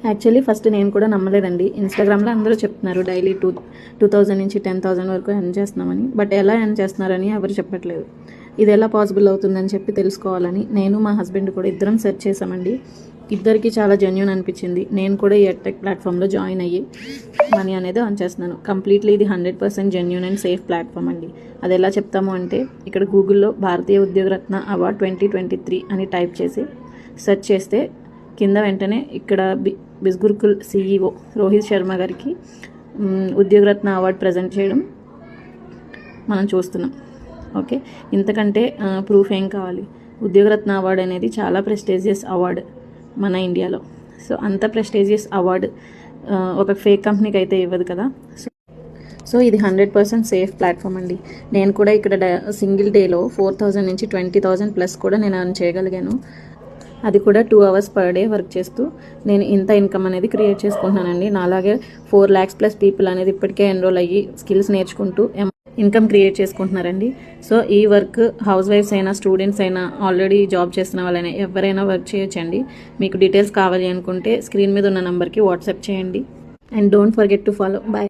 Actually first నేను కూడా నమ్మలేదండి. ఇన్స్టాగ్రామ్లో అందరూ చెప్తున్నారు డైలీ 2000 నుంచి 10,000 వరకు ఎర్న్ చేస్తున్నామని. బట్ ఎలా ఎర్న్ చేస్తున్నారని ఎవరు చెప్పట్లేదు. ఇది ఎలా పాసిబుల్ అవుతుందని చెప్పి తెలుసుకోవాలని నేను మా హస్బెండ్ కూడా ఇద్దరం సెర్చ్ చేసామండి. ఇద్దరికి చాలా జెన్యూన్ అనిపించింది. నేను కూడా ఈ ఎడ్టెక్ ప్లాట్ఫామ్లో జాయిన్ అయ్యి మనీ అనేది ఆన్ చేస్తున్నాను. కంప్లీట్లీ ఇది 100% జెన్యూన్ అండ్ సేఫ్ ప్లాట్ఫామ్ అండి. అది ఎలా చెప్తాము అంటే, ఇక్కడ గూగుల్లో భారతీయ ఉద్యోగరత్న అవార్డ్ 2023 అని టైప్ చేసి సెర్చ్ చేస్తే కింద వెంటనే ఇక్కడ బిజ్గురుకుల్ CEO రోహిత్ శర్మ గారికి ఉద్యోగరత్న అవార్డు ప్రజెంట్ చేయడం మనం చూస్తున్నాం. ఓకే, ఇంతకంటే ప్రూఫ్ ఏం కావాలి? ఉద్యోగరత్న అవార్డు అనేది చాలా ప్రెస్టీజియస్ అవార్డు మన ఇండియాలో. సో అంత ప్రెస్టీజియస్ అవార్డు ఒక ఫేక్ కంపెనీకి అయితే ఇవ్వదు కదా. సో ఇది 100% సేఫ్ ప్లాట్ఫామ్ అండి. నేను కూడా ఇక్కడ సింగిల్ డేలో 4,000 నుంచి 20,000 ప్లస్ కూడా నేను ఎర్న్ చేయగలిగాను. అది కూడా 2 hours పర్ డే వర్క్ చేస్తూ నేను ఇంత ఇన్కమ్ అనేది క్రియేట్ చేసుకుంటున్నానండి. నాలాగే 4 lakhs ప్లస్ పీపుల్ అనేది ఇప్పటికే ఎన్రోల్ అయ్యి స్కిల్స్ నేర్చుకుంటూ ఇన్కమ్ క్రియేట్ చేసుకుంటున్నారండి. సో ఈ వర్క్ హౌస్ వైఫ్స్ అయినా, స్టూడెంట్స్ అయినా, ఆల్రెడీ జాబ్ చేస్తున్న వాళ్ళైనా ఎవరైనా వర్క్ చేయొచ్చండి. మీకు డీటెయిల్స్ కావాలి అనుకుంటే స్క్రీన్ మీద ఉన్న నెంబర్కి వాట్సాప్ చేయండి. And don't forget to follow. Bye.